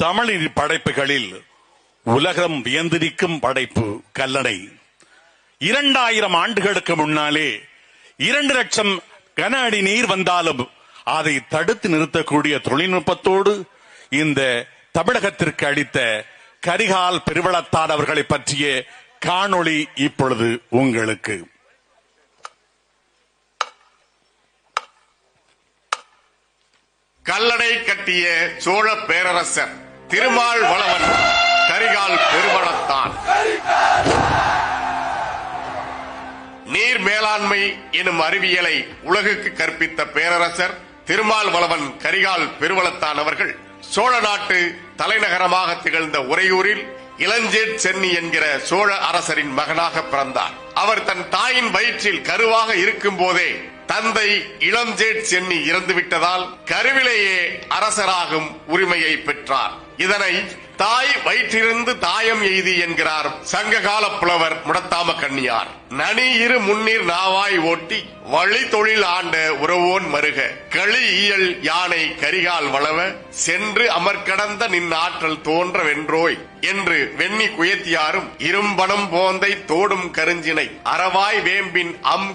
தமிழின் படைப்புகளில் உலகம் வியந்திருக்கும் படைப்பு கல்லணை. 2000 ஆண்டுகளுக்கு முன்னாலே 2 லட்சம் கன அடி நீர் வந்தாலும் அதை தடுத்து நிறுத்தக்கூடிய தொழில்நுட்பத்தோடு இந்த தமிழகத்திற்கு அளித்த கரிகால் பெருவளத்தான் அவர்களை பற்றிய காணொளி இப்பொழுது உங்களுக்கு. கல்லணை கட்டிய சோழ பேரரசர் திருமால் வளவன் கரிகால் பெருவளத்தான். நீர் மேலாண்மை எனும் அறிவியலை உலகுக்கு கற்பித்த பேரரசர் திருமால் வளவன் கரிகால் பெருவளத்தான் அவர்கள் சோழ நாட்டு தலைநகரமாக திகழ்ந்த உறையூரில் இளஞ்சேட் சென்னி என்கிற சோழ அரசரின் மகனாக பிறந்தார். அவர் தன் தாயின் வயிற்றில் கருவாக இருக்கும் போதே தந்தை இளஞ்சேட் சென்னி இறந்துவிட்டதால் கருவிலேயே அரசராகும் உரிமையை பெற்றார். இதனை தாய் வயிற்றிலிருந்து தாயம் எய்தி என்கிறார் சங்ககால புலவர் முடத்தாம கண்ணியார். நனி இரு முன்னீர் நாவாய் ஓட்டி வழி தொழில் ஆண்ட உறவோன் மருக களி இயல் யானை கரிகால் வளவ சென்று அமர்கடந்த நின் ஆற்றல் தோன்ற வென்றோய் என்று வெண்ணி குயத்தியாரும் இரும்பனம் போந்தை தோடும் கருஞ்சினை அறவாய் வேம்பின்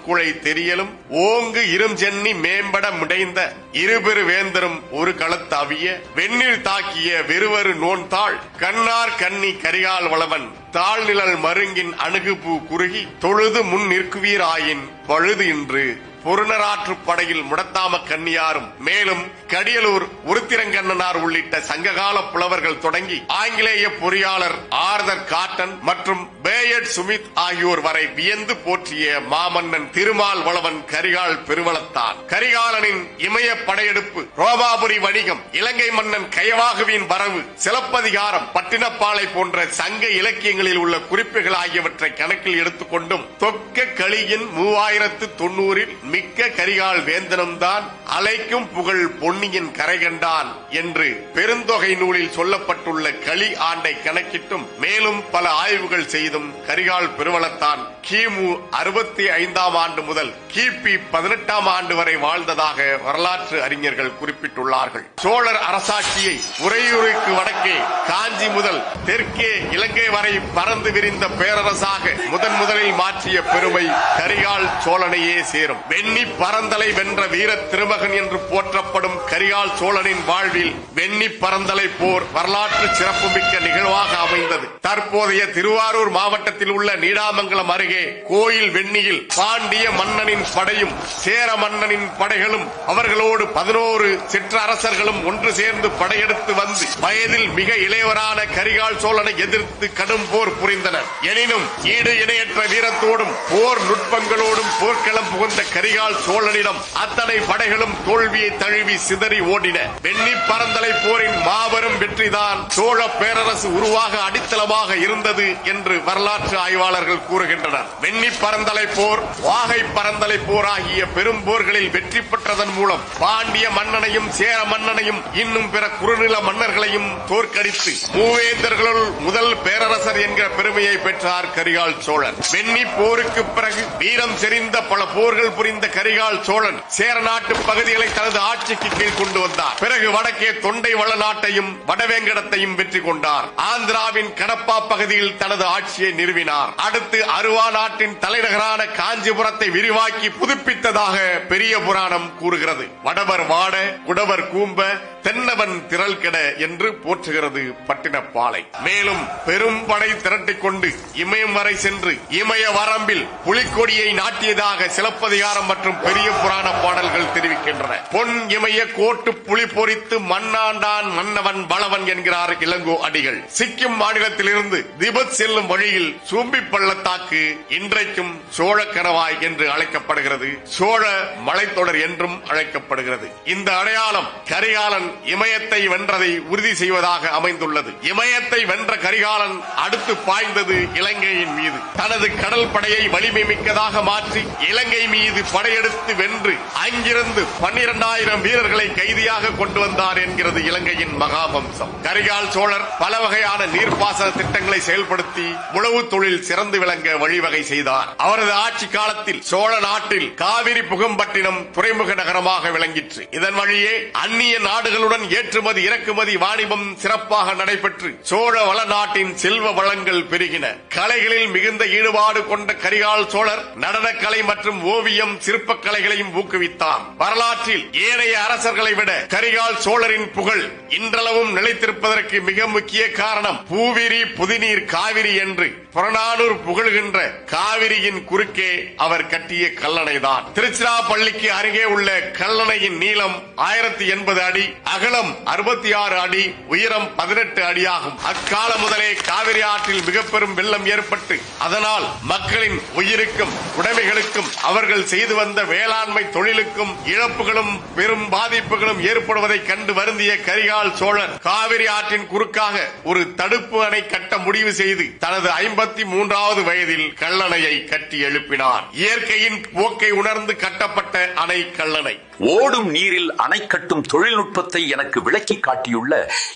குழை தெரியலும் ஓங்கு இருஞ்சென்னி மேம்பட முடைந்த இருபெரு வேந்தரும் ஒரு களத்தாவிய வெந்நீர் தாக்கிய வெறுவரு நோன்தாள் கண்ணார் கன்னி கரிகால் வளவன் தாழ்நிழல் மருங்கின் அணுகுபூ குறுகி தொழுது முன் நிற்குவீராயின் பழுது இன்று பொருணராற்று படையில் முடத்தாம கண்ணியாரும் மேலும் கடியலூர் உருத்திரங்கண்ணனார் உள்ளிட்ட சங்ககால புலவர்கள் தொடங்கி ஆங்கிலேய பொறியாளர் ஆர்தர் காட்டன் மற்றும் பேயட் சுமித் ஆகியோர் வரை வியந்து போற்றிய மாமன்னன் திருமால் வளவன் கரிகால் பெருவளத்தான். கரிகாலனின் இமய படையெடுப்பு, ரோமாபுரி வணிகம், இலங்கை மன்னன் கயவாகுவின் வரவு, சிலப்பதிகாரம், பட்டினப்பாலை போன்ற சங்க இலக்கியங்களில் உள்ள குறிப்புகள் ஆகியவற்றை கணக்கில் எடுத்துக்கொண்டும் தொக்க களியின் 3090 மிக்க கரிகால் வேந்தனம்தான் அலைக்கும் புகழ் பொன்னியின் கரை கண்டான் என்று பெருந்தொகை நூலில் சொல்லப்பட்டுள்ள களி ஆண்டை கணக்கிட்டும் மேலும் பல ஆய்வுகள் செய்தும் கரிகால் பெருவளத்தான் கிமு 65ஆம் ஆண்டு முதல் கிபி 18ஆம் ஆண்டு வரை வாழ்ந்ததாக வரலாற்று அறிஞர்கள் குறிப்பிட்டுள்ளார்கள். சோழர் அரசாட்சியை உறையூருக்கு வடக்கே காஞ்சி முதல் தெற்கே இலங்கை வரை பறந்து விரிந்த பேரரசாக முதலில் மாற்றிய பெருமை கரிகால் சோழனையே சேரும். வெண்ணி பரந்தலை வென்ற வீர திருமகன் என்று போற்றப்படும் கரிகால் சோழனின் வாழ்வில் வெண்ணி பரந்தலை போர் வரலாற்று சிறப்புமிக்க நிகழ்வாக அமைந்தது. தற்போதைய திருவாரூர் மாவட்டத்தில் உள்ள நீடாமங்கலம் அருகே கோயில் வெண்ணியில் பாண்டிய மன்னனின் படையும் சேர மன்னனின் படைகளும் அவர்களோடு 11 சிற்றரசர்களும் ஒன்று சேர்ந்து படையெடுத்து வந்து வயதில் மிக இளையவரான கரிகால் சோழனை எதிர்த்து கடும் போர் புரிந்தனர். எனினும் ஈடு இணையற்ற வீரத்தோடும் போர் நுட்பங்களோடும் போர்க்களம் புகுந்த கரிகால் சோழனிடம் அத்தனை படைகளும் தோல்வியை தழுவி சிதறி ஓடின. வெண்ணி பரந்தலை போரின் மாபெரும் வெற்றிதான் சோழ பேரரசு உருவாக அடித்தளமாக இருந்தது என்று வரலாற்று ஆய்வாளர்கள் கூறுகின்றனர். வெண்ணி பரந்தலை போர், வாகை பரந்தலை போர் ஆகிய பெரும் போர்களில் வெற்றி பெற்றதன் மூலம் பாண்டிய மன்னனையும் சேர மன்னனையும் இன்னும் பிற குறுநில மன்னர்களையும் தோற்கடித்து மூவேந்தர்களுள் முதல் பேரரசர் என்கிற பெருமையை பெற்றார் கரிகால் சோழன். வெண்ணி போருக்கு பிறகு வீரம் செறிந்த பல போர்கள் புரிந்த கரிகால் சோழன் சேர நாட்டு பகுதிகளை தனது ஆட்சிக்கு கீழ் கொண்டு வந்தார். பிறகு வடக்கே தொண்டை வள நாட்டையும் வடவேங்கடத்தையும் வெற்றி கொண்டார். ஆந்திராவின் கடப்பா பகுதியில் தனது ஆட்சியை நிறுவினார். அடுத்து அருவா நாட்டின் தலைநகரான காஞ்சிபுரத்தை விரிவாக்கி புதுப்பித்ததாக பெரிய புராணம் கூறுகிறது. வடவர் வாட, குடவர் கூம்ப, தென்னவன் திரள் கெட என்று போற்றுகிறது பட்டினப்பாலை. மேலும் பெரும் படை திரட்டிக் கொண்டு இமயம் வரை சென்று இமய வரம்பில் புலிக்கொடியை நாட்டியதாக சிலப்பதிகாரம் மற்றும் பெரிய புராண பாடல்கள் தெரிவிக்கின்றன. பொன் இமய கோட்டு புலி பொறித்து மண்ணாண்டான் மன்னவன் பலவன் என்கிறார் இளங்கோ அடிகள். சிக்கிம் மாநிலத்திலிருந்து திபெத் செல்லும் வழியில் சூம்பி பள்ளத்தாக்கு இன்றைக்கும் சோழ கணவாய் என்று அழைக்கப்படுகிறது. சோழ மலைத்தொடர் என்றும் அழைக்கப்படுகிறது. இந்த அடையாளம் கரிகாலன் இமயத்தை வென்றதை உறுதி செய்வதாக அமைந்துள்ளது. இமயத்தை வென்ற கரிகாலன் அடுத்து பாய்ந்தது இலங்கையின் மீது. தனது கடல் படையை வலிமை மிக்கதாக மாற்றி இலங்கை மீது படையெடுத்து வென்று அங்கிருந்து 12,000 வீரர்களை கைதியாக கொண்டு வந்தார் என்கிறது இலங்கையின் மகாவம்சம். கரிகால் சோழர் பல வகையான நீர்ப்பாசன திட்டங்களை செயல்படுத்தி உழவு தொழில் சிறந்து விளங்க வழிவகை செய்தார். அவரது ஆட்சி காலத்தில் சோழ நாட்டில் காவிரி புகம்பட்டினம் துறைமுக நகரமாக விளங்கிற்று. இதன் வழியே அந்நிய நாடுகள் நாடுகளுடன் ஏற்றுமதி இறக்குமதி வாணிபம் சிறப்பாக நடைபெற்று சோழ வளநாட்டின் செல்வ வளங்கள் பெருகின. கலைகளில் மிகுந்த ஈடுபாடு கொண்ட கரிகால் சோழர் நடனக்கலை மற்றும் ஓவியம் சிற்பக்கலைகளையும் ஊக்குவித்தார். வரலாற்றில் ஏனைய அரசர்களை விட கரிகால் சோழரின் புகழ் இன்றளவும் நிலைத்திருப்பதற்கு மிக முக்கிய காரணம் பூவிரி புதுநீர் காவிரி என்று புறநானூர் புகழ்கின்ற காவிரியின் குறுக்கே அவர் கட்டிய கல்லணைதான். திருச்சிராப்பள்ளிக்கு அருகே உள்ள கல்லணையின் நீளம் 1080 அடி, அகலம் 66 அடி, உயரம் 18 அடியாகும். அக்காலம் முதலே காவிரி ஆற்றில் மிக பெரும் வெள்ளம் ஏற்பட்டு அதனால் மக்களின் உயிருக்கும் உடைமைகளுக்கும் அவர்கள் செய்து வந்த வேளாண்மை தொழிலுக்கும் இழப்புகளும் பெரும் பாதிப்புகளும் ஏற்படுவதை கண்டு வருந்திய கரிகால் சோழர் காவிரி ஆற்றின் குறுக்காக ஒரு தடுப்பு அணை கட்ட முடிவு செய்து தனது 53வது வயதில் கல்லணையை கட்டி எழுப்பினார். இயற்கையின் போக்கை உணர்ந்து கட்டப்பட்ட அணை கல்லணை. ஓடும் நீரில் அணை கட்டும் தொழில்நுட்பத்தை எனக்கு விளக்கி காட்டியுள்ள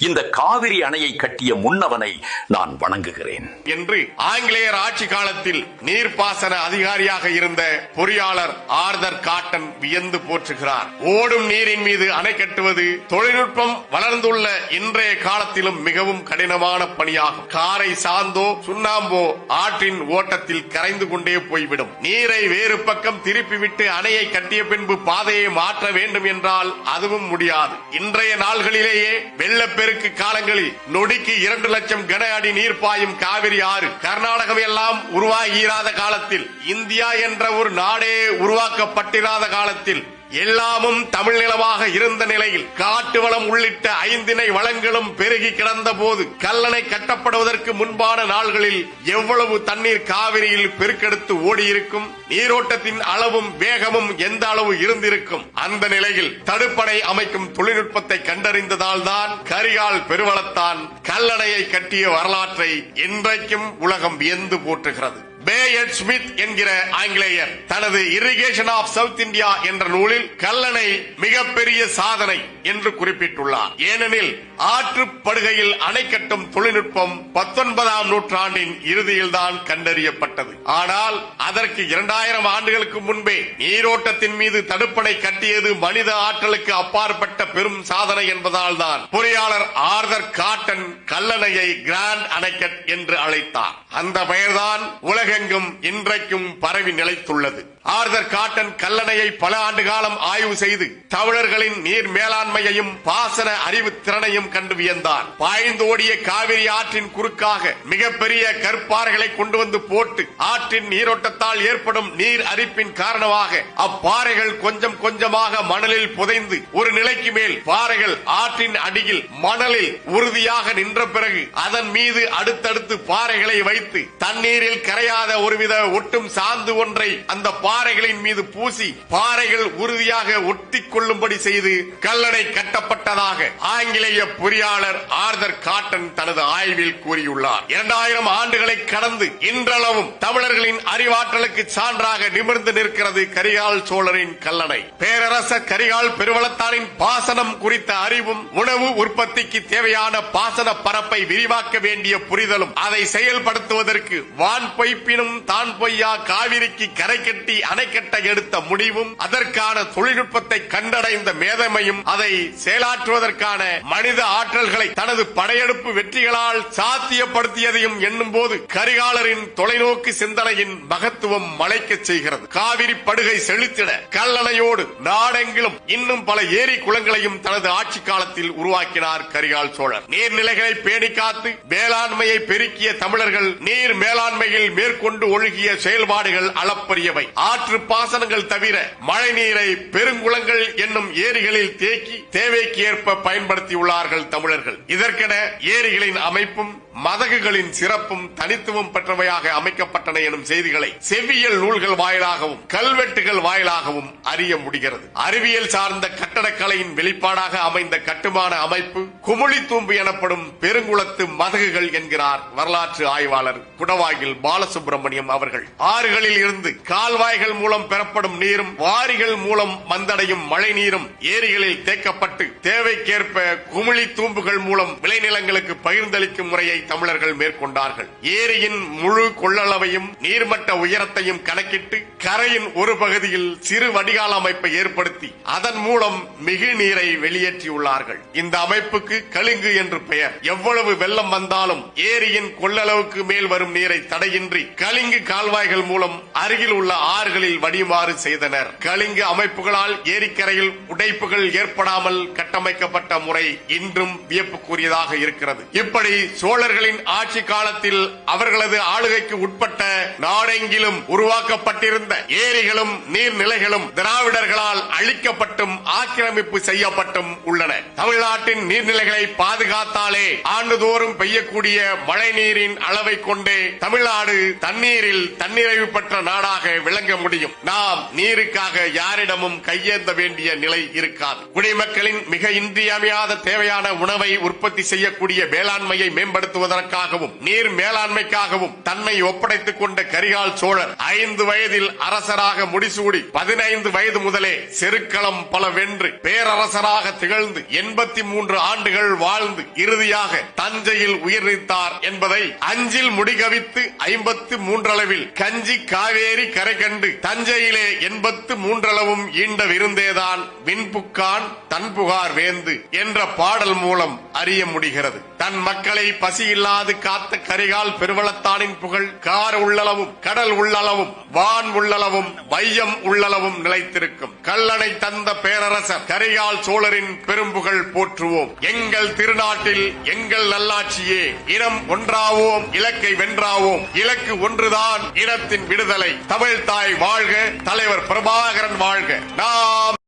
இந்த காவிரி அணையை கட்டிய முன்னவனை நான் வணங்குகிறேன் என்று ஆங்கிலேயர் ஆட்சி காலத்தில் நீர்ப்பாசன அதிகாரியாக இருந்த பொறியாளர் ஆர்தர் காட்டன் வியந்து போற்றுகிறார். ஓடும் நீரின் மீது அணை கட்டுவது தொழில்நுட்பம் வளர்ந்துள்ள இன்றைய காலத்திலும் மிகவும் கடினமான பணியாகும். காரை சாந்தோ சுண்ணாம்போ ஆற்றின் ஓட்டத்தில் கரைந்து கொண்டே போய்விடும். நீரை வேறு பக்கம் திருப்பிவிட்டு அணையை கட்டிய பின்பு பாதையை மாற்ற வேண்டும் என்றால் அதுவும் முடியாது. இன்றைய நாள்களிலேயே வெள்ளப்பெருக்கு காலங்களில் நொடிக்கு 2 லட்சம் கன அடி நீர் பாயும் காவிரி ஆறு கர்நாடகம் எல்லாம் உருவாகியிராத காலத்தில், இந்தியா என்ற ஒரு நாடே உருவாக்கப்பட்டிராத காலத்தில், எல்லாமும் தமிழ் நிலமாக இருந்த நிலையில் காட்டு வளம் உள்ளிட்ட 5 வளங்களும் பெருகி கிடந்த போது கல்லணை கட்டப்படுவதற்கு முன்பான நாள்களில் எவ்வளவு தண்ணீர் காவிரியில் பெருக்கெடுத்து ஓடியிருக்கும், நீரோட்டத்தின் அளவும் வேகமும் எந்த அளவு இருந்திருக்கும். அந்த நிலையில் தடுப்பணை அமைக்கும் தொழில்நுட்பத்தை கண்டறிந்ததால் தான் கரிகால் பெருவளத்தான் கல்லணையை கட்டிய வரலாற்றை இன்றைக்கும் உலகம் வியந்து போற்றுகிறது. பேயட் ஸ்மித் என்கிற ஆங்கிலேயர் தனது இரிகேஷன் ஆஃப் சவுத் இந்தியா என்ற நூலில் கல்லணை மிகப்பெரிய சாதனை என்று குறிப்பிட்டுள்ளார். ஏனெனில் ஆற்றுப்படுகையில் அணை கட்டும் தொழில்நுட்பம் 19ஆம் நூற்றாண்டின் இறுதியில் தான் கண்டறியப்பட்டது. ஆனால் அதற்கு 2000 ஆண்டுகளுக்கு முன்பே நீரோட்டத்தின் மீது தடுப்பணை கட்டியது மனித ஆற்றலுக்கு அப்பாற்பட்ட பெரும் சாதனை என்பதால் தான் பொறியாளர் ஆர்தர் காட்டன் கல்லணையை கிராண்ட் அணைக்கட் என்று அழைத்தார். அந்த பெயர்தான் உலகெங்கும் இன்றைக்கும் பரவி நிலைத்துள்ளது. ஆர்தர் காட்டன் கல்லணையை பல ஆண்டு காலம் ஆய்வு செய்து தமிழர்களின் நீர் மேலாண்மையையும் பாசன அறிவு திறனையும் கண்டு வியந்தார். பாய்ந்தோடிய காவிரி ஆற்றின் குறுக்காக மிகப்பெரிய கற்பாறைகளை கொண்டு வந்து போட்டு ஆற்றின் நீரோட்டத்தால் ஏற்படும் நீர் அரிப்பின் காரணமாக அப்பாறைகள் கொஞ்சம் கொஞ்சமாக மணலில் புதைந்து ஒரு நிலைக்கு மேல் பாறைகள் ஆற்றின் அடியில் மணலில் உறுதியாக நின்ற பிறகு அதன் மீது அடுத்தடுத்து பாறைகளை வைத்து தண்ணீரில் கரையாத ஒருவித ஒட்டும் சாந்து ஒன்றை அந்த பாறைகளின் மீது பூசி பாறைகள் உறுதியாக ஒட்டிக் கொள்ளும்படி செய்து கல்லணை கட்டப்பட்டதாக ஆங்கிலேய பொறியாளர் ஆர்தர் காட்டன் தனது ஆய்வில் கூறியுள்ளார். 2000 ஆண்டுகளை கடந்து இன்றளவும் தமிழர்களின் அறிவாற்றலுக்கு சான்றாக நிமிர்ந்து நிற்கிறது கரிகால் சோழரின் கல்லணை. பேரரசர் கரிகால் பெருவளத்தானின் பாசனம் குறித்த அறிவும் உணவு உற்பத்திக்கு தேவையான பாசன பரப்பை விரிவாக்க வேண்டிய புரிதலும் அதை செயல்படுத்துவதற்கு வான் பொய்ப்பினும் தான் பொய்யா காவிரிக்கு கரை கட்டி அணை கட்ட எடுத்த முடிவும் அதற்கான தொழில்நுட்பத்தை கண்டடைந்த மேதமையும் அதை செயலாற்றுவதற்கான மனித ஆற்றல்களை தனது படையெடுப்பு வெற்றிகளால் சாத்தியப்படுத்தியதையும் எண்ணும் போது கரிகாலரின் தொலைநோக்கு சிந்தனையின் மகத்துவம் மலைக்கச் செய்கிறது. காவிரி படுகை செழித்திட கல்லணையோடு நாடெங்கிலும் இன்னும் பல ஏரி குளங்களையும் தனது ஆட்சி காலத்தில் உருவாக்கினார் கரிகால் சோழர். நீர்நிலைகளை பேணி காத்து வேளாண்மையை பெருக்கிய தமிழர்கள் நீர் மேலாண்மையில் மேற்கொண்டு ஒழுகிய செயல்பாடுகள் அளப்பரியவை. ஆற்று பாசனங்கள் தவிர மழை நீரை பெருங்குளங்கள் என்னும் ஏரிகளில் தேக்கி தேவைக்கு ஏற்ப பயன்படுத்தியுள்ளார்கள் தமிழர்கள். இதற்கென ஏரிகளின் அமைப்பும் மதகுகளின் சிறப்பும் தனித்துவம் பெற்றவையாக அமைக்கப்பட்டன எனும் செய்திகளை செவ்வியல் நூல்கள் வாயிலாகவும் கல்வெட்டுகள் வாயிலாகவும் அறிய முடிகிறது. அறிவியல் சார்ந்த கட்டடக்கலையின் வெளிப்பாடாக அமைந்த கட்டுமான அமைப்பு குமுளி தூம்பு எனப்படும் பெருங்குளத்து மதகுகள் என்கிறார் வரலாற்று ஆய்வாளர் குடவாயில் பாலசுப்ரமணியம் அவர்கள். ஆறுகளில் இருந்து கால்வாய்கள் மூலம் பெறப்படும் நீரும் வாரிகள் மூலம் வந்தடையும் மழை நீரும் ஏரிகளில் தேக்கப்பட்டு தேவைக்கேற்ப குமுளி தூம்புகள் மூலம் விளைநிலங்களுக்கு பகிர்ந்தளிக்கும் முறையை தமிழர்கள் மேற்கொண்டார்கள். ஏரியின் முழு கொள்ளளவையும் நீர்மட்ட உயரத்தையும் கணக்கிட்டு கரையின் ஒரு பகுதியில் சிறு வடிகால் அமைப்பை ஏற்படுத்தி அதன் மூலம் மிகு நீரை வெளியேற்றியுள்ளார்கள். இந்த அமைப்புக்கு கலிங்கு என்று பெயர். எவ்வளவு வெள்ளம் வந்தாலும் ஏரியின் கொள்ளளவுக்கு மேல் வரும் நீரை தடையின்றி கலிங்கு கால்வாய்கள் மூலம் அருகில் உள்ள ஆறுகளில் வடியுமாறு செய்தனர். கலிங்கு அமைப்புகளால் ஏரிக்கரையில் உடைப்புகள் ஏற்படாமல் கட்டமைக்கப்பட்ட முறை இன்றும் வியப்புக்குரியதாக இருக்கிறது. இப்படி சோழர்களின் ஆட்சி காலத்தில் அவர்களது ஆளுகைக்கு உட்பட்ட நாடெங்கிலும் உருவாக்கப்பட்டிருந்த ஏரிகளும் நீர்நிலைகளும் திராவிடர்களால் அழிக்கப்பட்டும் ஆக்கிரமிப்பு செய்யப்பட்டும் உள்ளன. தமிழ்நாட்டின் நீர்நிலைகளை பாதுகாத்தாலே ஆண்டுதோறும் பெய்யக்கூடிய மழை நீரின் அளவை கொண்டே தமிழ்நாடு தண்ணீரில் தன்னிறைவு பெற்ற நாடாக விளங்க முடியும். நாம் நீருக்காக யாரிடமும் கையேந்த வேண்டிய நிலை இருக்காது. குடிமக்களின் மிக இன்றியமையாத தேவையான உணவை உற்பத்தி செய்யக்கூடிய வேளாண்மையை மேம்படுத்துவதற்காகவும் நீர் மேலாண்மைக்காகவும் தன்னை ஒப்படைத்துக் கொண்ட கரிகால் சோழர் 5 வயதில் அரசராக முடிசூடி 15 வயது முதலே செருக்களம் பல வென்று பேரரசராக திகழ்ந்து 83 ஆண்டுகள் வாழ்ந்து இறுதியாக தஞ்சையில் உயிர் நீத்தார் என்பதை அஞ்சில் முடிகவித்து 53 அளவில் கஞ்சி காவேரி கரை கண்டு தஞ்சையிலே 83 அளவும் ஈண்ட விருந்தேதான் விண்புக்கான் தன்புகார் வேந்து என்ற பாடல் மூலம் அறிய முடிகிறது. தன் மக்களை பசி இல்லாது காத்த கரிகால் பெருவளத்தானின் புகழ் கார் உள்ளளவும் கடல் உள்ளளவும் வான் உள்ளளவும் வையம் உள்ளளவும் நிலைத்திருக்கும். கல்லணை தந்த பேரரசர் கரிகால் சோழரின் பெரும்புகழ் போற்றுவோம். எங்கள் திருநாட்டில் எங்கள் நல்லாட்சியே. இனம் ஒன்றாவோம், இலக்கை வென்றாவோம். இலக்கு ஒன்றுதான், இனத்தின் விடுதலை. தமிழ் தாய் வாழ்க, தலைவர் பிரபாகரன் வாழ்க. நாம்